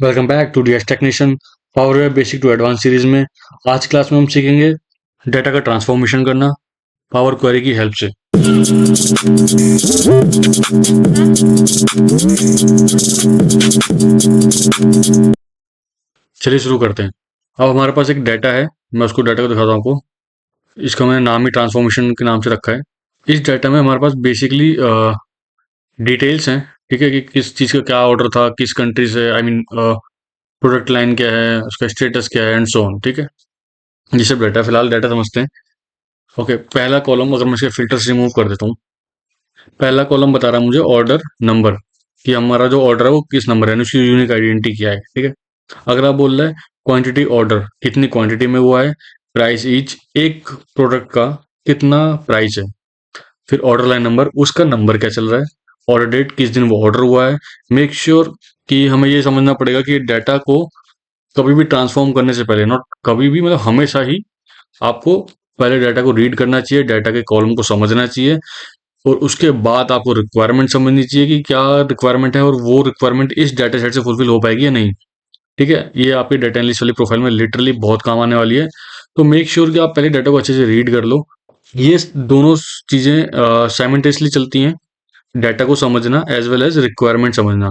Welcome back to DS technician power basic to advance series में। आज class में हम सीखेंगे डेटा का ट्रांसफॉर्मेशन करना पावर क्वेरी की हेल्प से। चलिए शुरू करते हैं। अब हमारे पास एक डाटा है, मैं उसको डाटा को दिखाता हूँ आपको। इसका मैंने नाम ही ट्रांसफॉर्मेशन के नाम से रखा है। इस डाटा में हमारे पास बेसिकली डिटेल्स हैं, ठीक है, कि किस चीज़ का क्या ऑर्डर था, किस कंट्री से, आई मीन प्रोडक्ट लाइन क्या है, उसका स्टेटस क्या है एंड सो ऑन। ठीक है, ये सब डाटा फिलहाल डाटा समझते हैं। ओके, पहला कॉलम अगर मैं इसके फिल्टर से रिमूव कर देता हूँ, पहला कॉलम बता रहा है मुझे ऑर्डर नंबर, कि हमारा जो ऑर्डर है वो किस नंबर है, उसकी यूनिक आइडेंटिटी क्या है। ठीक है, अगर आप बोल रहे हैं क्वांटिटी ऑर्डर, कितनी क्वांटिटी में हुआ है, प्राइस ईच, एक प्रोडक्ट का कितना प्राइस है, फिर ऑर्डर लाइन नंबर, उसका नंबर क्या चल रहा है, ऑर्डर डेट, किस दिन वो ऑर्डर हुआ है। मेक श्योर कि हमें ये समझना पड़ेगा कि डाटा को कभी भी ट्रांसफॉर्म करने से पहले, नॉट कभी भी, मतलब हमेशा ही आपको पहले डाटा को रीड करना चाहिए, डाटा के कॉलम को समझना चाहिए, और उसके बाद आपको रिक्वायरमेंट समझनी चाहिए कि क्या रिक्वायरमेंट है और वो रिक्वायरमेंट इस डाटा सेट से फुलफिल हो पाएगी या नहीं। ठीक है, ये आपकी डाटा एनालिस्ट वाली प्रोफाइल में लिटरली बहुत काम आने वाली है। तो मेक श्योर कि आप पहले डाटा को अच्छे से रीड कर लो। ये दोनों चीजें साइमल्टेनियसली चलती हैं, डाटा को समझना एज वेल एज रिक्वायरमेंट समझना।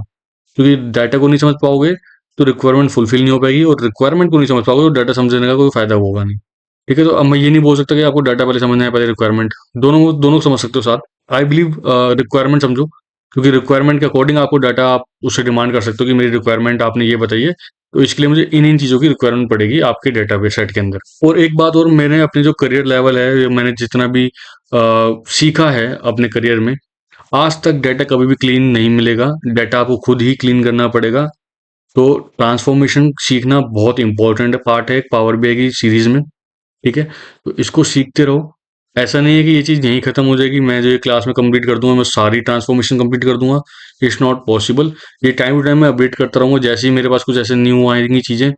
क्योंकि डाटा को नहीं समझ पाओगे तो रिक्वायरमेंट फुलफिल नहीं हो पाएगी, और रिक्वायरमेंट को नहीं समझ पाओगे तो डाटा समझने का कोई फायदा होगा नहीं। ठीक है, तो अब मैं ये नहीं बोल सकता कि आपको डाटा पहले समझना है पहले रिक्वायरमेंट, दोनों दोनों समझ सकते हो साथ। आई बिलीव रिक्वायरमेंट समझो, क्योंकि रिक्वायरमेंट के अकॉर्डिंग आपको डाटा आप उससे डिमांड कर सकते हो कि मेरी रिक्वायरमेंट आपने ये बताइए, तो इसके लिए मुझे इन इन चीज़ों की रिक्वायरमेंट पड़ेगी आपके डेटाबेस सेट के अंदर। और एक बात और, मैंने अपने जो करियर लेवल है, मैंने जितना भी सीखा है अपने करियर में, आज तक डाटा कभी भी क्लीन नहीं मिलेगा, डाटा आपको खुद ही क्लीन करना पड़ेगा। तो ट्रांसफॉर्मेशन सीखना बहुत इंपॉर्टेंट पार्ट है एक पावर बीआई की सीरीज में। ठीक है, तो इसको सीखते रहो। ऐसा नहीं है कि ये चीज़ यहीं खत्म हो जाएगी, मैं जो ये क्लास में कंप्लीट कर दूंगा मैं सारी ट्रांसफॉर्मेशन कंप्लीट कर दूंगा। It's not possible. ये टाइम टू टाइम मैं अपडेट करता रहूंगा, जैसे ही मेरे पास कुछ ऐसे न्यू आएंगी चीज़ें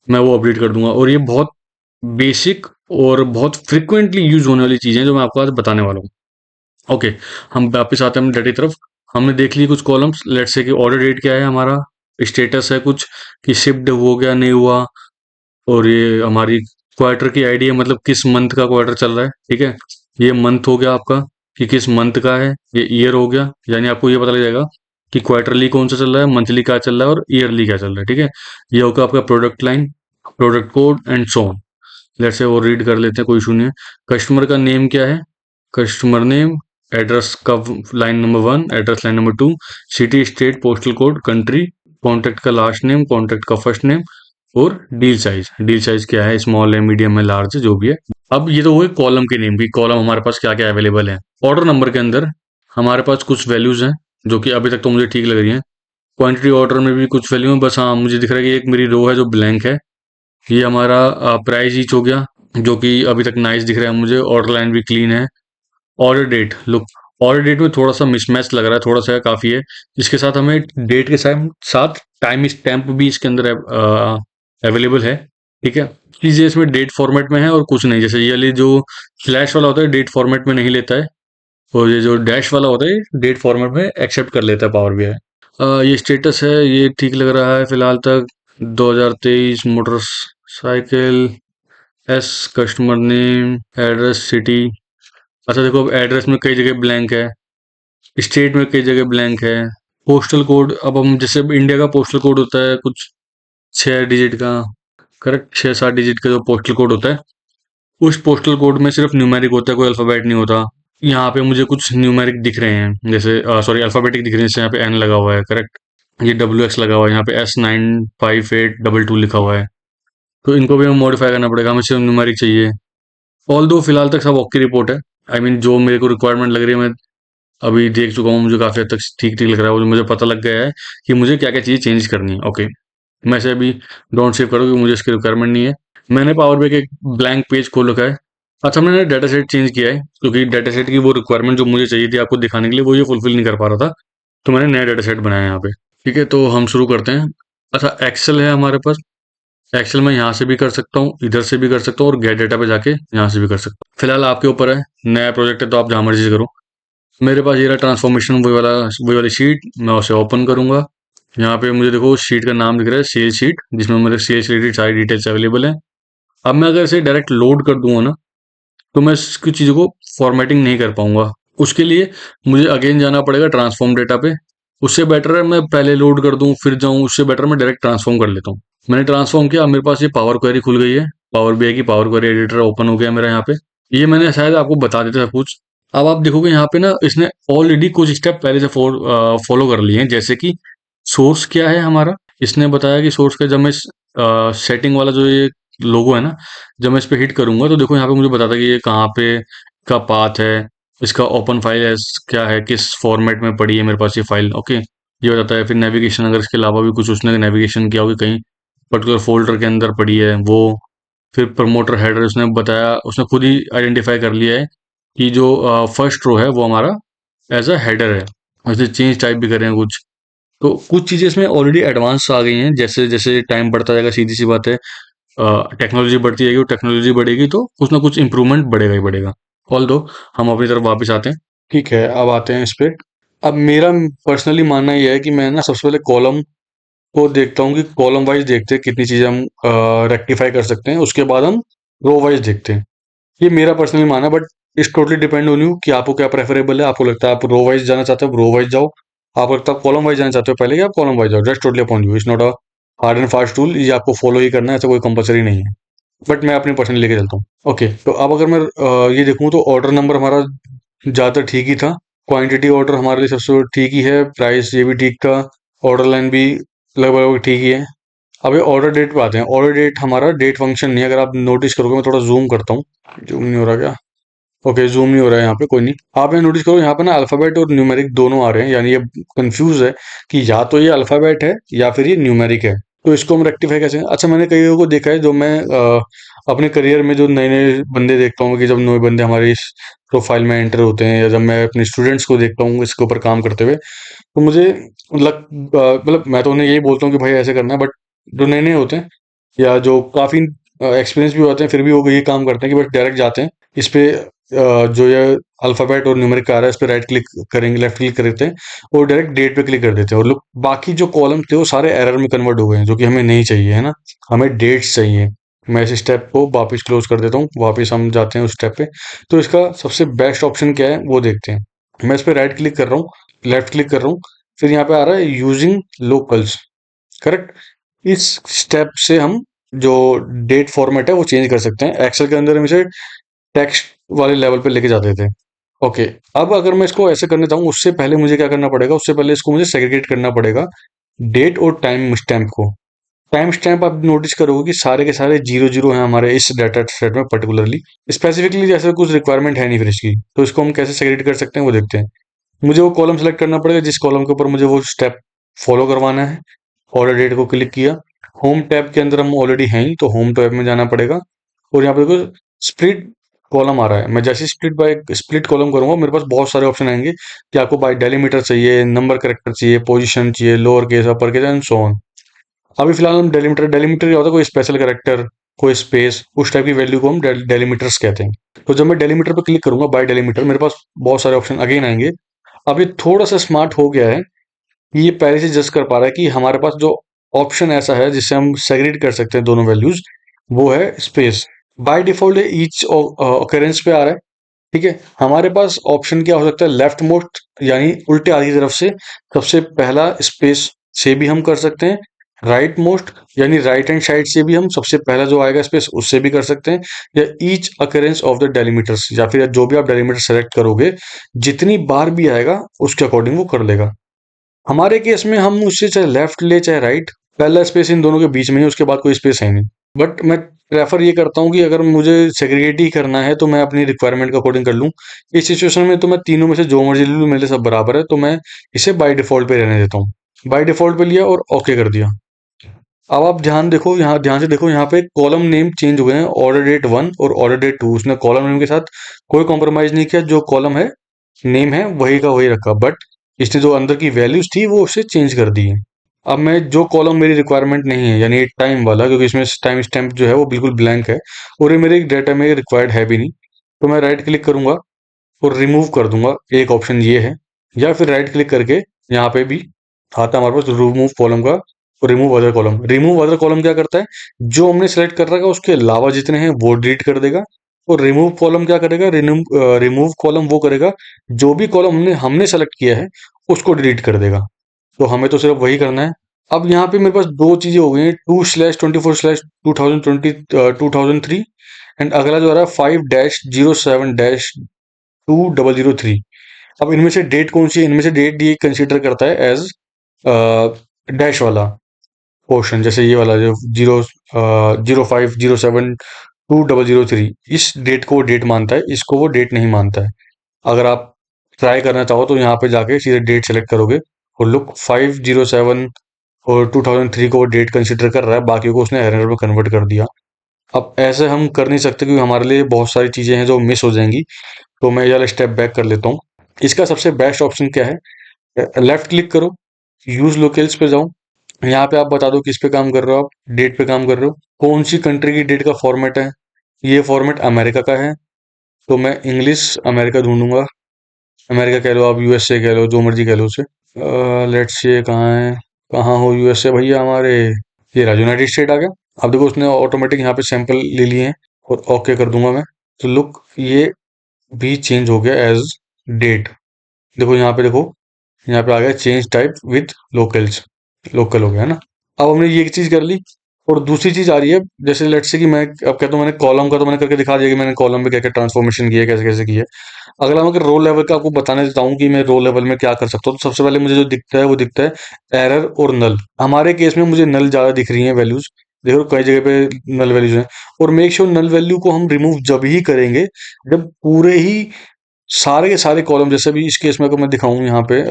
मैं वो अपडेट कर दूंगा। और ये बहुत बेसिक और बहुत फ्रिक्वेंटली यूज होने वाली चीज़ें जो मैं आपको आज बताने वाला हूँ। ओके, हम वापस आते हैं डाटा की तरफ। हमने देख ली कुछ कॉलम्स, लेट्स से कि ऑर्डर डेट क्या है हमारा, स्टेटस है कुछ कि शिफ्ट हो गया नहीं हुआ, और ये हमारी क्वार्टर की आईडी है, मतलब किस मंथ का क्वार्टर चल रहा है। ठीक है, ये मंथ हो गया आपका कि किस मंथ का है, ये ईयर हो गया, यानी आपको ये पता लग जाएगा कि क्वार्टरली कौन सा चल रहा है, मंथली क्या चल रहा है और ईयरली क्या चल रहा है। ठीक है, ये होगा आपका product line, product code and so on. Let's say वो रीड कर लेते हैं, कोई इशू नहीं है। कस्टमर का नेम क्या है, कस्टमर नेम, एड्रेस का line number 1, address line number 2, city state postal code country, contact का लास्ट नेम, कॉन्टैक्ट का फर्स्ट नेम, और डील साइज, डील साइज क्या है, स्मॉल है, मीडियम है, लार्ज है, जो भी है। अब ये तो हुए कॉलम के नेम, भी कॉलम हमारे पास क्या क्या अवेलेबल है। ऑर्डर नंबर के अंदर हमारे पास कुछ वैल्यूज हैं जो कि अभी तक तो मुझे ठीक लग रही हैं। क्वांटिटी ऑर्डर में भी कुछ वैल्यू है, बस हाँ मुझे दिख रहा है कि एक मेरी रो है जो ब्लैंक है। ये हमारा प्राइस ईच हो गया, जो कि अभी तक नाइस दिख रहा है मुझे। ऑर्डर लाइन भी क्लीन है। Order date, look, order date में थोड़ा सा मिसमैच लग रहा है, थोड़ा सा काफ़ी है। इसके साथ हमें डेट के साथ साथ टाइम स्टैम्प भी इसके अंदर अवेलेबल है। ठीक है, चीज़ें इसमें डेट फॉर्मेट में है और कुछ नहीं, जैसे ये वाली जो स्लैश वाला होता है डेट फॉर्मेट में नहीं लेता है, और ये जो डैश वाला होता है डेट फॉर्मेट में एक्सेप्ट कर लेता है पावर बीआई। ये स्टेटस है, ये ठीक लग रहा है फिलहाल तक। 2023 motorcycle, S, customer name, address, city. अच्छा देखो, अब एड्रेस में कई जगह ब्लैंक है, स्टेट में कई जगह ब्लैंक है। पोस्टल कोड, अब हम जैसे अब इंडिया का पोस्टल कोड होता है कुछ 6 डिजिट का, करेक्ट, 6-7 डिजिट का जो पोस्टल कोड होता है, उस पोस्टल कोड में सिर्फ न्यूमेरिक होता है, कोई अल्फ़ाबेट नहीं होता। यहाँ पे मुझे कुछ न्यूमेरिक दिख रहे हैं, जैसे सॉरी अल्फ़ाबेटिक दिख रहे हैं, जैसे यहाँ पे एन लगा हुआ है, करेक्ट, ये WX लगा हुआ है, यहाँ पे S95822 लिखा हुआ है। तो इनको भी हमें मॉडिफाई करना पड़ेगा, हमें सिर्फ न्यूमेरिक चाहिए। ऑल दो फिलहाल तक सब ओके रिपोर्ट है, आई मीन जो मेरे को रिक्वायरमेंट लग रही है मैं अभी देख चुका हूँ, मुझे काफ़ी हद तक ठीक ठीक लग रहा है, और मुझे पता लग गया है कि मुझे क्या क्या चीज़ें चेंज करनी है। ओके, मैं इसे अभी डोंट सेव करो क्योंकि मुझे इसकी रिक्वायरमेंट नहीं है। मैंने पावर BI का एक ब्लैंक पेज खोल रखा है। अच्छा, मैंने डाटा सेट चेंज किया है क्योंकि डाटा सेट की वो रिक्वायरमेंट जो मुझे चाहिए थी आपको दिखाने के लिए, वो ये फुलफिल नहीं कर पा रहा था, तो मैंने नया डाटा सेट बनाया यहाँ पे। ठीक है, तो हम शुरू करते हैं। अच्छा, एक्सेल है हमारे पास। एक्सेल में यहाँ से भी कर सकता हूँ, इधर से भी कर सकता हूँ, और गेट डाटा पे जाके यहाँ से भी कर सकता हूँ। फिलहाल आपके ऊपर है, नया प्रोजेक्ट है तो आप जहाँ मर्जी से करो। मेरे पास ये रहा ट्रांसफॉर्मेशन, वही वाली शीट, मैं उसे ओपन करूंगा। यहाँ पे मुझे देखो शीट का नाम दिख रहा है सेल शीट, जिसमें मेरे सेल्स रिलेटेड सारी डिटेल्स अवेलेबल है। अब मैं अगर इसे डायरेक्ट लोड कर दूंगा ना, तो मैं इसकी चीज़ों को फॉर्मेटिंग नहीं कर पाऊंगा। उसके लिए मुझे अगेन जाना पड़ेगा ट्रांसफॉर्म डेटा पे। उससे बेटर है मैं पहले लोड कर दूं फिर जाऊं, उससे बेटर मैं डायरेक्ट ट्रांसफॉर्म कर लेता हूँ। मैंने ट्रांसफॉर्म किया, अब मेरे पास ये पावर क्वेरी खुल गई है। पावर बीआई की पावर क्वेरी एडिटर ओपन हो गया मेरा यहाँ पे। ये मैंने शायद आपको बता देता सब कुछ। अब आप देखोगे यहाँ पे ना, इसने ऑलरेडी कुछ स्टेप पहले से फॉलो कर लिए हैं, जैसे कि सोर्स क्या है हमारा। इसने बताया कि सोर्स का जब मैं सेटिंग वाला जो ये लोगो है ना, जब मैं इस पे हिट करूंगा तो देखो यहाँ पे मुझे बताता है कि ये कहाँ पे का पाथ है, इसका ओपन फाइल है, क्या है, किस फॉर्मेट में पड़ी है मेरे पास ये फाइल। ओके, ये बताता है। फिर नेविगेशन, अगर इसके अलावा भी कुछ उसने नेविगेशन किया होगा कहीं पर्टिकुलर फोल्डर के अंदर पड़ी है वो। फिर प्रमोटर हेडर उसने बताया, उसने खुद ही आइडेंटिफाई कर लिया है कि जो फर्स्ट रो है वो हमारा एज अ हेडर है। उसने चेंज टाइप भी करे हैं कुछ। तो कुछ चीज़ें इसमें ऑलरेडी एडवांस आ गई हैं, जैसे जैसे टाइम बढ़ता जाएगा सीधी सी बात है, टेक्नोलॉजी बढ़ती जाएगी और टेक्नोलॉजी बढ़ेगी तो कुछ ना कुछ इंप्रूवमेंट बढ़ेगा ही बढ़ेगा। ऑल दो हम अपनी तरफ वापस आते हैं। ठीक है, अब आते हैं इस पे। अब मेरा पर्सनली मानना यह है कि मैं ना सबसे पहले कॉलम को देखता हूँ कि कॉलम वाइज देखते हैं कितनी चीज़ें हम रेक्टिफाई कर सकते हैं, उसके बाद हम रो वाइज देखते हैं। ये मेरा पर्सनली मानना है, बट इस टोटली डिपेंड ऑन यू कि आपको क्या प्रेफरेबल है। आपको लगता है आप रो वाइज जाना चाहते हो, रो वाइज जाओ। आपको लगता है कॉलम वाइज जाना चाहते हो पहले, कि आप कॉलम वाइज जाओ। Just totally upon you, it's not a hard and fast rule, ये आपको फॉलो ही करना है, ऐसा कोई कंपलसरी नहीं है। बट मैं अपनी पर्सनली लेके चलता हूँ। ओके, तो अब अगर मैं ये देखूँ तो ऑर्डर नंबर हमारा ज़्यादातर ठीक ही था। क्वांटिटी ऑर्डर हमारे लिए सबसे ठीक ही है। प्राइस ये भी ठीक था। ऑर्डर लाइन भी लगभग लगभग ठीक ही है। अब ये ऑर्डर डेट पे आते हैं। ऑर्डर डेट हमारा डेट फंक्शन नहीं है, अगर आप नोटिस करोगे। मैं थोड़ा जूम करता हूँ। जूम नहीं हो रहा क्या? ओके, जूम नहीं हो रहा है यहाँ पे, कोई नहीं। आप ये नोटिस करो, यहाँ पे ना अल्फाबेट और न्यूमेरिक दोनों आ रहे हैं, यानी ये कंफ्यूज है कि या तो ये अल्फाबेट है या फिर ये न्यूमेरिक है। तो इसको हम रेक्टिफाई कैसे करें? अच्छा, मैंने कई लोगों को देखा है, जो मैं अपने करियर में जो नए नए बंदे देखता हूँ, कि जब नए बंदे हमारे इस प्रोफाइल में एंटर होते हैं, या जब मैं अपने स्टूडेंट्स को देखता हूँ इसके ऊपर काम करते हुए, तो मुझे मतलब मैं तो उन्हें यही बोलता हूँ कि भाई ऐसे करना है। बट जो नए नए होते हैं, या जो काफ़ी एक्सपीरियंस भी होते हैं, फिर भी वो ये काम करते हैं कि बस डायरेक्ट जाते हैं इस पे। जो ये अल्फ़ाबेट और न्यूमेरिक आ रहा है, इस पे राइट क्लिक करेंगे, लेफ्ट क्लिक करते हैं और डायरेक्ट डेट पे क्लिक कर देते हैं। और लोग बाकी जो कॉलम थे वो सारे एरर में कन्वर्ट हो गए हैं, जो कि हमें नहीं चाहिए, है ना। हमें डेट्स चाहिए। मैं इस स्टेप को वापस क्लोज कर देता हूँ, वापस हम जाते हैं उस स्टेप पे। तो इसका सबसे बेस्ट ऑप्शन क्या है वो देखते हैं। मैं इस पे राइट क्लिक कर रहा हूँ, लेफ्ट क्लिक कर रहा हूँ, फिर यहाँ पे आ रहा है यूजिंग लोकल्स। करेक्ट। इस स्टेप से हम जो डेट फॉर्मेट है वो चेंज कर सकते हैं। एक्सेल के अंदर हम इसे टेक्स्ट वाले लेवल पे लेके जाते थे। ओके, अब अगर मैं इसको ऐसे करना चाहूँ, उससे पहले मुझे क्या करना पड़ेगा? उससे पहले इसको मुझे सेग्रीगेट करना पड़ेगा डेट और टाइम स्टैम्प को। टाइम स्टैम्प आप नोटिस करोगे कि सारे के सारे जीरो जीरो हैं हमारे इस डाटा सेट में पर्टिकुलरली। स्पेसिफिकली जैसे कुछ रिक्वायरमेंट है नहीं फिर इसकी, तो इसको हम कैसे सेग्रीगेट कर सकते हैं वो देखते हैं। मुझे वो कॉलम सेलेक्ट करना पड़ेगा जिस कॉलम के ऊपर मुझे वो स्टेप फॉलो करवाना है। ऑर्डर डेट को क्लिक किया। होम टैब के अंदर हम ऑलरेडी हैं ही, तो होम टैब में जाना पड़ेगा। और यहाँ पे देखो स्प्लिट कॉलम आ रहा है। मैं जैसे स्प्लिट कॉलम करूंगा, मेरे पास बहुत सारे ऑप्शन आएंगे कि आपको बाय डेलीमीटर चाहिए, नंबर करेक्टर चाहिए, पोजीशन चाहिए, lower case, upper case and so on. अभी फिलहाल हम डेलीमीटर, डेलीमीटर क्या होता है? कोई स्पेशल करेक्टर, कोई स्पेस, उस टाइप की वैल्यू को हम डेलीमीटर्स कहते हैं। तो जब मैं डेलीमीटर पर क्लिक करूंगा बाय डेलीमीटर, मेरे पास बहुत सारे ऑप्शन अगेन आएंगे। अब ये थोड़ा सा स्मार्ट हो गया है कि ये पहले से जज कर पा रहा है कि हमारे पास जो ऑप्शन ऐसा है जिससे हम सेग्रीगेट कर सकते हैं दोनों वैल्यूज, वो है space. By default each occurrence पे आ रहा है। ठीक है, हमारे पास ऑप्शन क्या हो सकता है? लेफ्ट मोस्ट, यानी उल्टे आगे की तरफ से सबसे पहला स्पेस से भी हम कर सकते हैं। राइट मोस्ट, यानी राइट हैंड साइड से भी हम सबसे पहला जो आएगा स्पेस उससे भी कर सकते हैं। या ईच अकरेंस ऑफ द डेलीमीटर्स, या फिर जो भी आप डेलीमीटर सेलेक्ट करोगे, जितनी बार भी आएगा उसके अकॉर्डिंग वो कर लेगा। हमारे केस में हम उससे चाहे लेफ्ट ले चाहे राइट, पहला स्पेस इन दोनों के बीच में ही, उसके बाद कोई स्पेस है नहीं। बट मैं प्रेफर ये करता हूँ कि अगर मुझे सेग्रीगेट ही करना है तो मैं अपनी रिक्वायरमेंट के अकॉर्डिंग कर लूँ। इस सिचुएशन में तो मैं तीनों में से जो मर्जी ले लूँ, मेरे लिए सब बराबर है, तो मैं इसे बाय डिफॉल्ट पे रहने देता हूँ। बाय डिफॉल्ट पे लिया और ओके कर दिया। अब आप ध्यान देखो, यहाँ ध्यान से देखो, यहाँ पे कॉलम नेम चेंज हुए हैं। ऑर्डर डेट 1 और ऑर्डर डेट 2, उसने कॉलम नेम के साथ कोई कॉम्प्रोमाइज नहीं किया। जो कॉलम है नेम है वही का वही रखा, बट इसने जो अंदर की वैल्यूज थी वो उससे चेंज कर दी है। अब मैं जो कॉलम मेरी रिक्वायरमेंट नहीं है, यानी टाइम वाला, क्योंकि इसमें टाइम स्टैम्प जो है वो बिल्कुल ब्लैंक है और ये मेरे डेटा में रिक्वायर्ड है भी नहीं, तो मैं राइट क्लिक करूंगा और रिमूव कर दूंगा। एक ऑप्शन ये है। या फिर राइट क्लिक करके यहाँ पे भी आता है हमारे पास रिमूव कॉलम का, remove other column. Remove other column क्या करता है, जो हमने सेलेक्ट कर रखा है उसके अलावा जितने हैं वो डिलीट कर देगा। और रिमूव कॉलम क्या करेगा, रिमूव कॉलम वो करेगा जो भी कॉलम हमने हमने सेलेक्ट किया है उसको डिलीट कर देगा। तो हमें तो सिर्फ वही करना है। अब यहाँ पे मेरे पास दो चीजें हो गई हैं, 2/24/2020 एंड अगला जो आ रहा है 5-07-2003। अब इनमें से डेट कौन सी है, इनमें से डेट ये कंसीडर करता है एज डैश वाला पोर्शन, जैसे ये वाला जो 05-07-2003, इस डेट को वो डेट मानता है, इसको वो डेट नहीं मानता है। अगर आप ट्राई करना चाहो तो यहाँ पे जाके सीधे डेट सेलेक्ट करोगे और लुक 507 और 2003 को वो डेट कंसिडर कर रहा है, बाकी को उसने एरर में कन्वर्ट कर दिया। अब ऐसे हम कर नहीं सकते क्योंकि हमारे लिए बहुत सारी चीजें हैं जो मिस हो जाएंगी। तो मैं ये वाला स्टेप बैक कर लेता हूँ। इसका सबसे बेस्ट ऑप्शन क्या है, लेफ्ट क्लिक करो, यूज लोकेल्स पे जाओ, यहाँ पे आप बता दो किस पे काम कर रहे हो, आप डेट पे काम कर रहे हो, कौन सी कंट्री की डेट का फॉर्मेट है। ये फॉर्मेट अमेरिका का है, तो मैं इंग्लिश अमेरिका ढूंढूंगा। अमेरिका कह लो, आप यूएसए कह लो, जो मर्जी कह लो उसे। लेट्स से कहाँ है, कहाँ हो यूएसए भैया हमारे, ये रहा यूनाइटेड स्टेट आ गया। अब देखो उसने ऑटोमेटिक यहाँ पे सैंपल ले लिए हैं और ओके कर दूंगा मैं। तो लुक ये भी चेंज हो गया एज डेट। देखो यहाँ पे, देखो यहाँ पे आ गया change type with locals, local हो गया है ना। अब हमने ये एक चीज कर ली। और दूसरी चीज आ रही है, जैसे लेट्स से कि मैं अब कहता हूँ मैंने कॉलम का तो मैंने करके दिखा दिया कि मैंने कॉलम में क्या क्या ट्रांसफॉर्मेशन किया है, कैसे कैसे किया है। अगर मैं रो लेवल का आपको बताने देता हूँ कि मैं रो लेवल में क्या कर सकता हूँ, तो सबसे पहले मुझे जो दिखता है वो दिखता है एरर और नल। हमारे केस में मुझे नल ज्यादा दिख रही है वैल्यूज, देखो कई जगह पे नल वैल्यूज हैं। और मेक श्योर नल वैल्यू को हम रिमूव जब ही करेंगे जब पूरे ही सारे के सारे कॉलम, जैसे भी इस केस में अगर मैं दिखाऊं यहाँ पे,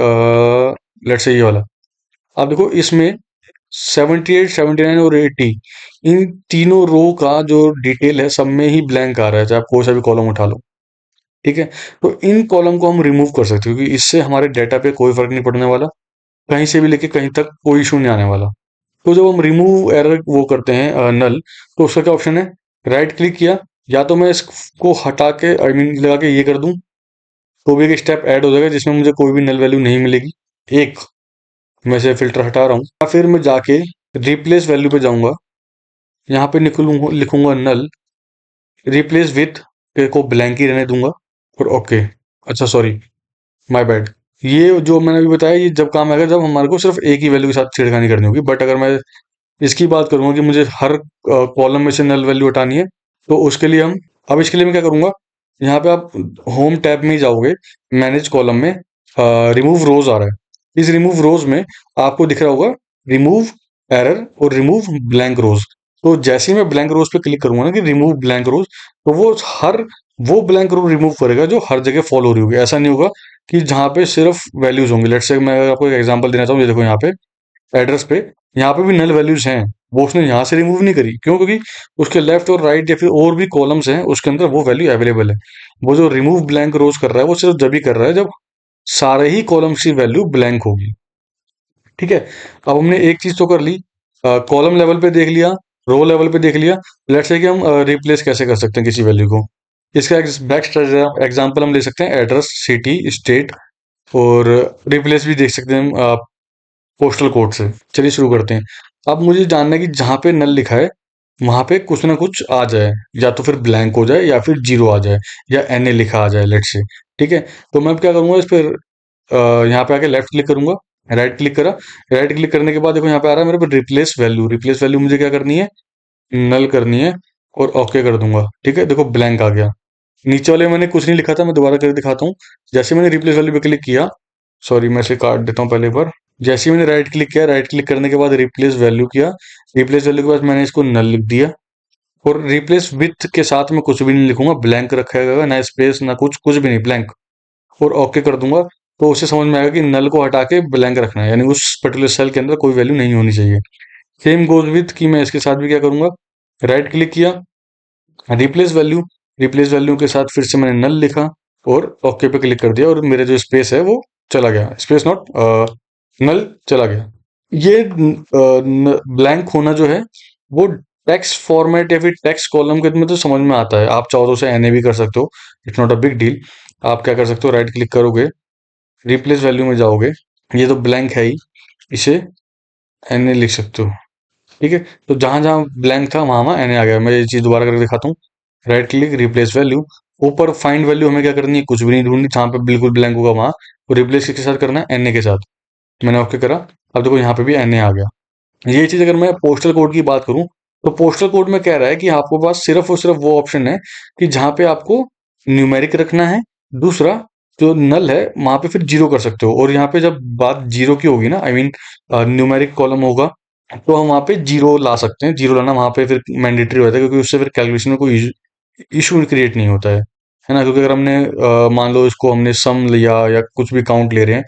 लेट्स से ये वाला, आप देखो इसमें 78, 79 और 80, इन तीनों रो का जो डिटेल है सब में ही ब्लैंक आ रहा है, चाहे आप कोई सा भी कॉलम उठा लो। ठीक है, तो इन कॉलम को हम रिमूव कर सकते हैं क्योंकि इससे हमारे डाटा पे कोई फर्क नहीं पड़ने वाला, कहीं से भी लेके कहीं तक कोई इशू नहीं आने वाला। तो जब हम रिमूव एरर वो करते हैं नल, तो उसका क्या ऑप्शन है, राइट क्लिक किया, या तो मैं इसको हटा के आई मीन लगा के ये कर दूं, तो भी एक स्टेप ऐड हो जाएगा जिसमें मुझे कोई भी नल वैल्यू नहीं मिलेगी। एक, मैं से फिल्टर हटा रहा हूँ, या फिर मैं जाके रिप्लेस वैल्यू पे जाऊंगा, यहाँ पे निकलूंगा, लिखूंगा नल, रिप्लेस विथ को ब्लैंक ही रहने दूंगा और ओके। अच्छा सॉरी, माय बैड। ये जो मैंने अभी बताया ये जब काम आएगा जब हमारे को सिर्फ एक ही वैल्यू के साथ छेड़खानी करनी होगी। बट अगर मैं इसकी बात करूंगा कि मुझे हर कॉलम में से नल वैल्यू हटानी है, तो उसके लिए हम, अब इसके लिए मैं क्या करूंगा, यहाँ पे आप होम टैब में ही जाओगे, मैनेज कॉलम में रिमूव रोज आ रहा है, इस रिमूव रोज में आपको दिख रहा होगा रिमूव एरर और रिमूव ब्लैंक रोज। तो जैसे ही मैं ब्लैंक रोज पे क्लिक करूंगा ना कि रिमूव ब्लैंक रोज, तो वो ब्लैंक रो रिमूव करेगा जो हर जगह फॉलो हो रही होगी। ऐसा नहीं होगा कि जहाँ पे सिर्फ वैल्यूज होंगी। लेट्स से मैं अगर आपको एक एग्जांपल देना चाहूँ, ये देखो यहाँ पे एड्रेस पे, यहाँ पे भी नल वैल्यूज हैं, वो उसने यहाँ से रिमूव नहीं करी, क्यों, क्योंकि उसके लेफ्ट और राइट या फिर और भी कॉलम्स हैं उसके अंदर वो वैल्यू अवेलेबल है। वो जो रिमूव ब्लैंक रोज कर रहा है वो सिर्फ जब भी कर रहा है जब सारे ही कॉलम्स की वैल्यू ब्लैंक होगी। ठीक है, अब हमने एक चीज तो कर ली, कॉलम लेवल पे देख लिया, रो लेवल पे देख लिया। लेट्स से कि हम रिप्लेस कैसे कर सकते हैं किसी वैल्यू को। इसका बेस्ट एग्जांपल हम ले सकते हैं एड्रेस, सिटी, स्टेट, और रिप्लेस भी देख सकते हैं हम पोस्टल कोड से। चलिए शुरू करते हैं। अब मुझे जानना है कि जहाँ पे नल लिखा है वहां पे कुछ ना कुछ आ जाए, या तो फिर ब्लैंक हो जाए या फिर जीरो आ जाए या एनए लिखा आ जाए, लेट्स से। ठीक है, तो मैं अब क्या करूंगा, इस पर यहाँ पे आके लेफ्ट क्लिक करूंगा, राइट क्लिक करा, राइट क्लिक करने के बाद देखो यहाँ पे आ रहा है मेरे पे रिप्लेस वैल्यू। रिप्लेस वैल्यू मुझे क्या करनी है, नल करनी है, और ओके कर दूंगा। ठीक है, देखो ब्लैंक आ गया। नीचे वाले में मैंने कुछ नहीं लिखा था, मैं दोबारा करके दिखाता हूँ। जैसे मैंने रिप्लेस वैल्यू पे क्लिक किया, सॉरी मैं इसे काट देता हूँ पहले एक बार। जैसे ही मैंने राइट क्लिक किया, राइट क्लिक करने के बाद रिप्लेस वैल्यू किया, रिप्लेस वैल्यू के बाद मैंने इसको नल लिख दिया। और रिप्लेस विथ के साथ में कुछ भी नहीं लिखूंगा, ब्लैंक रखेगा, ना स्पेस ना कुछ, कुछ भी नहीं, ब्लैंक। और ओके कर दूंगा, तो उससे समझ में आएगा कि नल को हटा के ब्लैंक रखना है, यानी उस पर्टिकुलर सेल के अंदर कोई वैल्यू नहीं होनी चाहिए। सेम गोज विथ कि मैं इसके साथ भी क्या करूंगा, राइट क्लिक किया, रिप्लेस वैल्यू, रिप्लेस वैल्यू के साथ फिर से मैंने नल लिखा और ओके पे क्लिक कर दिया, और मेरा जो स्पेस है वो चला गया, स्पेस नॉट नल चला गया। ये ब्लैंक होना जो है वो टेक्स्ट फॉर्मेट या फिर टेक्स्ट कॉलम के में तो समझ में आता है, आप चाहो तो उसे एनए भी कर सकते हो, it's not a big deal. आप क्या कर सकते हो, राइट क्लिक करोगे, रिप्लेस वैल्यू में जाओगे, ये तो ब्लैंक है ही, इसे एन लिख सकते हो। ठीक है, तो जहां जहां ब्लैंक था वहां वहां एन आ गया। मैं ये चीज दोबारा करके दिखाता हूँ। Right click, replace value. ऊपर फाइंड वैल्यू हमें क्या करनी है, कुछ भी नहीं ढूंढनी, जहां पे बिल्कुल ब्लैंक होगा वहां। तो रिप्लेस किसके साथ करना है, एन के साथ। मैंने ओके करा। अब देखो यहाँ पे भी एन आ गया। ये चीज अगर मैं पोस्टल कोड की बात करूं, तो पोस्टल कोड में कह रहा है कि आपके पास सिर्फ और सिर्फ वो ऑप्शन है कि जहां पे आपको न्यूमेरिक रखना है। दूसरा, जो नल है वहां पे फिर जीरो कर सकते हो। और यहाँ पे जब बात जीरो की होगी ना, आई मीन न्यूमेरिक कॉलम होगा, तो हम वहां पे जीरो ला सकते हैं। जीरो लाना वहां पे फिर मैंडेटरी होता है, क्योंकि उससे फिर कैलकुलेशन में कोई इशू क्रिएट नहीं होता है ना। क्योंकि अगर हमने मान लो इसको हमने सम लिया या कुछ भी काउंट ले रहे हैं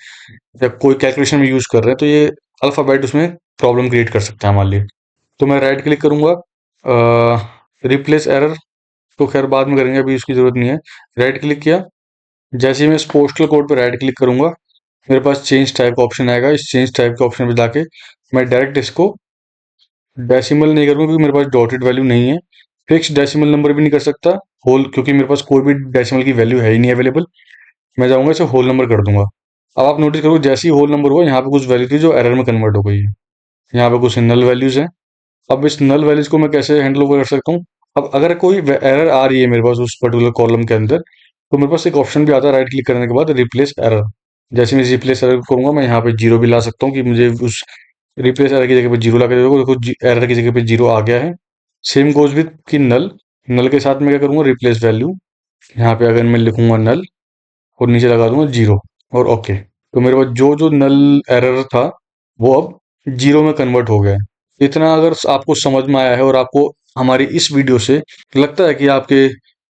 या कोई कैलकुलेशन में यूज कर रहे हैं, तो ये अल्फाबेट उसमें प्रॉब्लम क्रिएट कर सकता है हमारे लिए। तो मैं राइट क्लिक करूंगा, रिप्लेस एरर, तो खैर बाद में करेंगे, अभी उसकी जरूरत नहीं है। राइट क्लिक किया, जैसे ही मैं इस पोस्टल कोड पर राइट क्लिक करूंगा, मेरे पास चेंज टाइप का ऑप्शन आएगा। इस चेंज टाइप के ऑप्शन पे जाके मैं डायरेक्ट इसको डेसिमल नहीं करूंगा, क्योंकि मेरे पास डॉटेड वैल्यू नहीं है। फिक्स डेसिमल नंबर भी नहीं कर सकता, होल, क्योंकि मेरे पास कोई भी डेसिमल की वैल्यू है ही नहीं अवेलेबल। मैं जाऊंगा इसे होल नंबर कर दूंगा। अब आप नोटिस करो, जैसे ही होल नंबर हुआ, यहाँ पे कुछ वैल्यू थी जो एरर में कन्वर्ट हो गई है। यहाँ पे कुछ नल वैल्यूज हैं। अब इस नल वैल्यूज को मैं कैसे हैंडल ओवर कर सकता हूँ। अब अगर कोई एरर आ रही है मेरे पास उस पर्टिकुलर कॉलम के अंदर, तो मेरे पास एक ऑप्शन भी आता है राइट क्लिक करने के बाद, रिप्लेस एरर। जैसे मैं रिप्लेस एरर करूंगा, मैं यहाँ पे जीरो भी ला सकता हूँ, कि मुझे उस रिप्लेस एरर की जगह पे जीरो ला के देखो, देखो एरर की जगह पे जीरो आ गया है। सेम गोज विथ कि नल। नल के साथ मैं क्या करूंगा, रिप्लेस वैल्यू, यहाँ पे अगर मैं लिखूंगा नल और नीचे लगा दूंगा जीरो और ओके। तो मेरे पास जो जो नल एरर था वो अब जीरो में कन्वर्ट हो गया है। इतना अगर आपको समझ में आया है और आपको हमारी इस वीडियो से लगता है कि आपके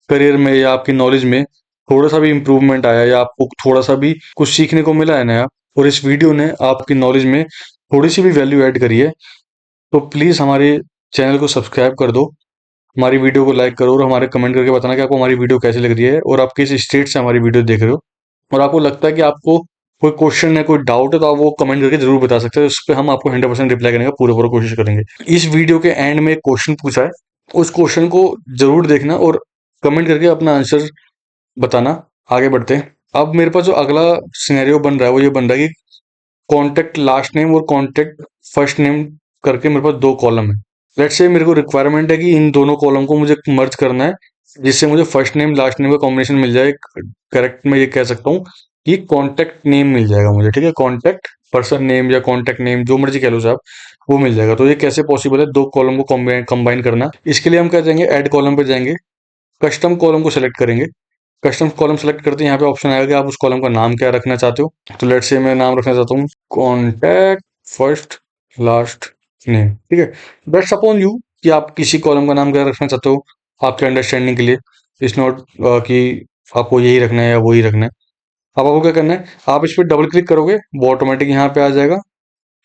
करियर में या आपकी नॉलेज में थोड़ा सा भी इम्प्रूवमेंट आया, या आपको थोड़ा सा भी कुछ सीखने को मिला है नया, और इस वीडियो ने आपकी नॉलेज में थोड़ी सी भी वैल्यू ऐड करी है, तो प्लीज़ हमारे चैनल को सब्सक्राइब कर दो, हमारी वीडियो को लाइक करो, और हमारे कमेंट करके बताना कि आपको हमारी वीडियो कैसी लग रही है और आप किस स्टेट से हमारी वीडियो देख रहे हो। और आपको लगता है कि आपको कोई क्वेश्चन है, कोई डाउट है, तो आप वो कमेंट करके जरूर बता सकते हैं। उस पर हम आपको 100% रिप्लाई करने का पूरा पूरा कोशिश करेंगे। इस वीडियो के एंड में एक क्वेश्चन पूछा है, उस क्वेश्चन को जरूर देखना और कमेंट करके अपना आंसर बताना। आगे बढ़ते हैं। अब मेरे पास जो अगला सिनेरियो बन रहा है वो ये बन रहा है कि कॉन्टैक्ट लास्ट नेम और कॉन्टैक्ट फर्स्ट नेम करके मेरे पास दो कॉलम है। लेट्स से मेरे को रिक्वायरमेंट है कि इन दोनों कॉलम को मुझे मर्ज करना है, जिससे मुझे फर्स्ट नेम लास्ट नेम का कॉम्बिनेशन मिल जाए। करेक्ट मैं ये कह सकता हूँ कि कॉन्टैक्ट नेम मिल जाएगा मुझे। ठीक है, कॉन्टैक्ट पर्सन नेम या कॉन्टैक्ट नेम जो मर्जी कह लो साहब, वो मिल जाएगा। तो ये कैसे पॉसिबल है दो कॉलम को कंबाइन करना। इसके लिए हम क्या जाएंगे, ऐड कॉलम पे जाएंगे, कस्टम कॉलम को सेलेक्ट करेंगे। कस्टम कॉलम सेलेक्ट करते हैं, यहाँ पे ऑप्शन आएगा कि आप उस कॉलम का नाम क्या रखना चाहते हो। तो लेट्स से मैं नाम रखना चाहता हूँ कॉन्टैक्ट फर्स्ट लास्ट नेम। ठीक है, दैट्स अपॉन यू कि आप किसी कॉलम का नाम क्या रखना चाहते हो, आपके अंडरस्टैंडिंग के लिए। इट्स नॉट कि आपको यही रखना है या वही रखना है। अब आपको क्या करना है, आप इस पर डबल क्लिक करोगे, वो ऑटोमेटिक यहाँ पे आ जाएगा।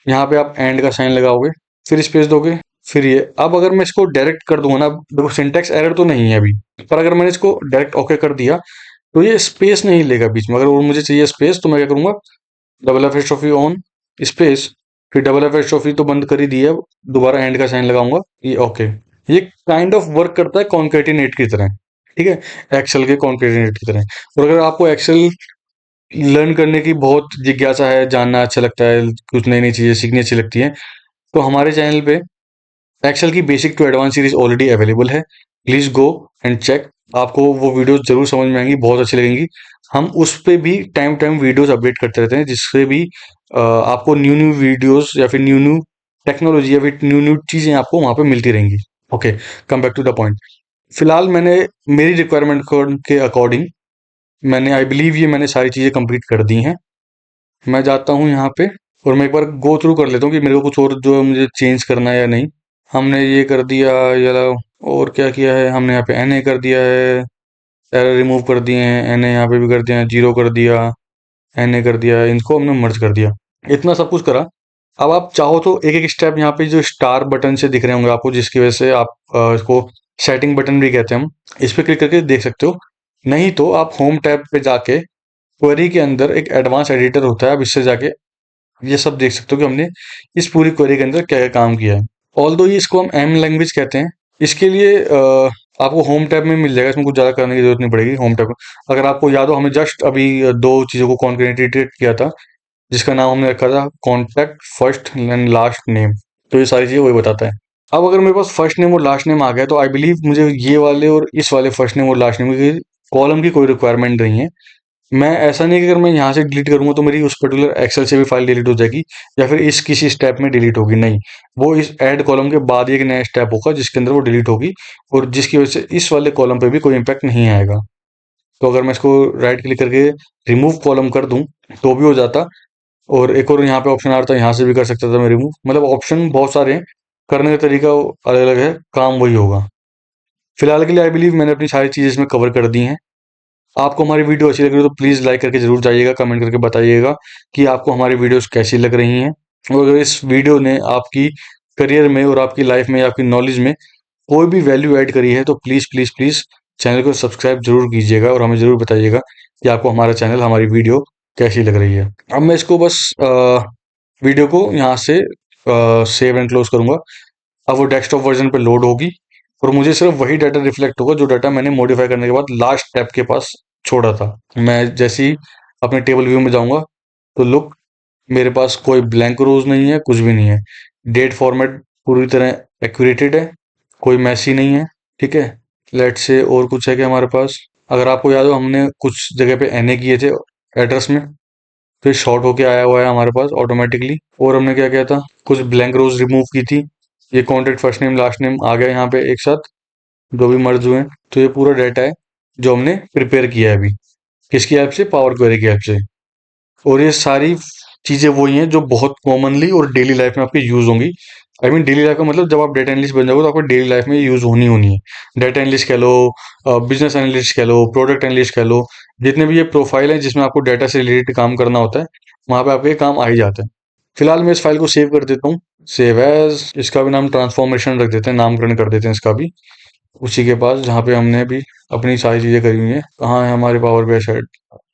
यहाँ पे आप एंड का साइन लगाओगे, फिर स्पेस दोगे, फिर ये। अब अगर मैं इसको डायरेक्ट कर दूंगा ना, देखो सिंटैक्स एरर तो नहीं है अभी, पर अगर मैंने इसको डायरेक्ट ओके कर दिया, तो ये स्पेस नहीं लेगा बीच में। अगर वो मुझे चाहिए स्पेस, तो मैं क्या करूंगा, डबल एफ स्ट्रोफी ऑन, स्पेस, फिर डबल एफ स्ट्रोफी तो बंद कर ही दिया, दोबारा एंड का साइन लगाऊंगा, ये ओके। ये काइंड ऑफ वर्क करता है कॉन्केटिनेट की तरह। ठीक है, एक्सेल के कॉन्केटिनेट की तरह। और अगर आपको एक्सेल लर्न करने की बहुत जिज्ञासा है, जानना अच्छा लगता है, कुछ नई नई चीजें सीखनी अच्छी लगती है, तो हमारे चैनल पे एक्सेल की basic to advance series already available है। प्लीज गो एंड चेक, आपको वो वीडियोस जरूर समझ में आएंगी, बहुत अच्छी लगेंगी। हम उस पे भी टाइम टाइम वीडियोस अपडेट करते रहते हैं, जिससे भी आपको न्यू न्यू वीडियोस या फिर न्यू न्यू टेक्नोलॉजी या फिर न्यू न्यू चीजें आपको वहां पे मिलती रहेंगी। Okay, come back to the point. फिलहाल मैंने मेरी रिक्वायरमेंट के अकॉर्डिंग मैंने, आई बिलीव, ये मैंने सारी चीजें कंप्लीट कर दी हैं। मैं जाता हूँ यहाँ पे और मैं एक बार गो थ्रू कर लेता हूँ कि मेरे को कुछ और जो मुझे चेंज करना है या नहीं। हमने ये कर दिया या और क्या किया है, हमने यहाँ पे एन ए कर दिया है, एरर रिमूव कर दिए हैं, एन ए यहाँ पे भी कर दिया है, जीरो कर दिया, एन ए कर दिया, इनको हमने मर्ज कर दिया। इतना सब कुछ करा। अब आप चाहो तो एक एक स्टेप यहाँ पे जो स्टार बटन से दिख रहे होंगे आपको, जिसकी वजह से आप इसको सेटिंग बटन भी कहते हैं हम, इस पे क्लिक करके देख सकते हो। नहीं तो आप होम टैब पे जाके क्वेरी के अंदर एक एडवांस एडिटर होता है, आप इससे जाके ये सब देख सकते हो कि हमने इस पूरी क्वेरी के अंदर क्या क्या काम किया है। ऑल्दो ये इसको हम एम लैंग्वेज कहते हैं। इसके लिए आपको होम टैब में मिल जाएगा, इसमें कुछ ज़्यादा करने की जरूरत नहीं पड़ेगी। होम टैब, अगर आपको याद हो, हमें जस्ट अभी दो चीज़ों को कॉन्केटिनेट किया था। जिसका नाम हमने रखा था contact first and last name. तो ये सारी चीज़ें वही बताता है। अब अगर मेरे पास फर्स्ट नेम और लास्ट नेम आ गया तो आई बिलीव मुझे ये वाले और इस वाले फर्स्ट नेम और लास्ट नेम की कॉलम की कोई रिक्वायरमेंट नहीं है। मैं ऐसा नहीं कि अगर मैं यहाँ से डिलीट करूँगा तो मेरी उस पर्टिकुलर एक्सेल से भी फाइल डिलीट हो जाएगी या फिर इस किसी स्टेप में डिलीट होगी, नहीं। वो इस ऐड कॉलम के बाद एक नया स्टेप होगा जिसके अंदर वो डिलीट होगी और जिसकी वजह से इस वाले कॉलम पे भी कोई इम्पैक्ट नहीं आएगा। तो अगर मैं इसको राइट क्लिक करके रिमूव कॉलम कर दूं तो भी हो जाता। और एक और यहाँ पे ऑप्शन आ रहा था, यहाँ से भी कर सकता था मैं रिमूव। मतलब ऑप्शन बहुत सारे हैं, करने का तरीका अलग अलग है, काम वही होगा। फिलहाल के लिए आई बिलीव मैंने अपनी सारी चीज़ें इसमें कवर कर दी हैं। आपको हमारी वीडियो अच्छी लग रही है तो प्लीज़ लाइक करके ज़रूर जाइएगा, कमेंट करके बताइएगा कि आपको हमारी वीडियोस कैसी लग रही हैं। और अगर इस वीडियो ने आपकी करियर में और आपकी लाइफ में या आपकी नॉलेज में कोई भी वैल्यू ऐड करी है तो प्लीज़ प्लीज़ प्लीज़ चैनल को सब्सक्राइब ज़रूर कीजिएगा और हमें ज़रूर बताइएगा कि आपको हमारा चैनल, हमारी वीडियो कैसी लग रही है। अब मैं इसको बस वीडियो को यहाँ से सेव एंड क्लोज करूँगा। अब वो डेस्कटॉप वर्जन पे लोड होगी और मुझे सिर्फ वही डाटा रिफ्लेक्ट होगा जो डाटा मैंने मॉडिफाई करने के बाद लास्ट टैब के पास छोड़ा था। मैं जैसे ही अपने टेबल व्यू में जाऊंगा तो लुक, मेरे पास कोई ब्लैंक रोज नहीं है, कुछ भी नहीं है। डेट फॉर्मेट पूरी तरह एक्यूरेटेड है, कोई मैसी नहीं है। ठीक है, लेट से और कुछ है कि हमारे पास, अगर आपको याद हो हमने कुछ जगह पे एनए किए थे एड्रेस में, फिर शॉर्ट होके आया हुआ है हमारे पास ऑटोमेटिकली। और हमने क्या किया था, कुछ ब्लैंक रोज रिमूव की थी। ये contact first name last name आ गया यहाँ पे एक साथ, जो भी मर्ज हुए हैं। तो ये पूरा डाटा है जो हमने प्रिपेयर किया है अभी, किसकी हेल्प से, पावर क्वेरी की हेल्प से। और ये सारी चीज़ें वही हैं जो बहुत कॉमनली और डेली लाइफ में आपके यूज़ होंगी। आई मीन डेली लाइफ का मतलब जब आप डेटा एनालिस्ट बन जाओगे तो आपको डेली लाइफ में यूज़ होनी होनी है। डेटा एनालिस्ट कह लो, बिजनेस एनालिस्ट कह लो, प्रोडक्ट एनालिस्ट कह लो, जितने भी ये प्रोफाइल है जिसमें आपको डेटा से रिलेटेड काम करना होता है, वहाँ पे आपके काम आ ही जाता है। फिलहाल मैं इस फाइल को सेव कर देता हूँ, सेव एज, इसका भी नाम ट्रांसफॉर्मेशन रख देते हैं, नामकरण कर देते हैं इसका भी उसी के पास जहाँ पे हमने भी अपनी सारी चीज़ें करी हुई हैं। कहाँ है हमारे power BI side,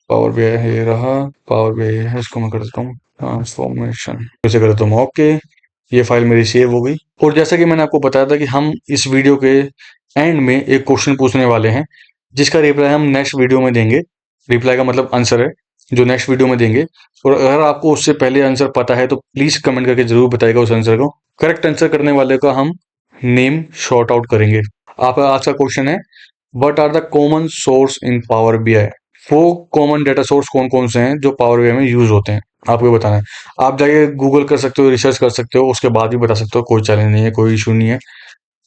power BI है, ये रहा पावर बीआई है। इसको मैं कर देता हूँ ट्रांसफॉर्मेशन, इसे कर देता हूँ ओके। ये फाइल मेरी सेव हो गई। और जैसा कि मैंने आपको बताया था कि हम इस वीडियो के एंड में एक क्वेश्चन पूछने वाले हैं जिसका रिप्लाई हम नेक्स्ट वीडियो में देंगे। रिप्लाई का मतलब आंसर है जो नेक्स्ट वीडियो में देंगे। और अगर आपको उससे पहले आंसर पता है तो प्लीज कमेंट करके जरूर बताइएगा उस आंसर को। करेक्ट आंसर करने वाले का हम नेम शॉर्ट आउट करेंगे। आपका आज का क्वेश्चन है, what are the common source in Power BI. वो कॉमन डेटा सोर्स कौन कौन से हैं जो पावर बीआई में यूज होते हैं, आपको बताना है। आप जाके गूगल कर सकते हो, रिसर्च कर सकते हो, उसके बाद भी बता सकते हो, कोई चैलेंज नहीं है, कोई इशू नहीं है।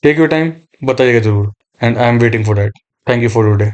टेक योर टाइम, बताइएगा जरूर। And I am waiting for that. Thank you for your day.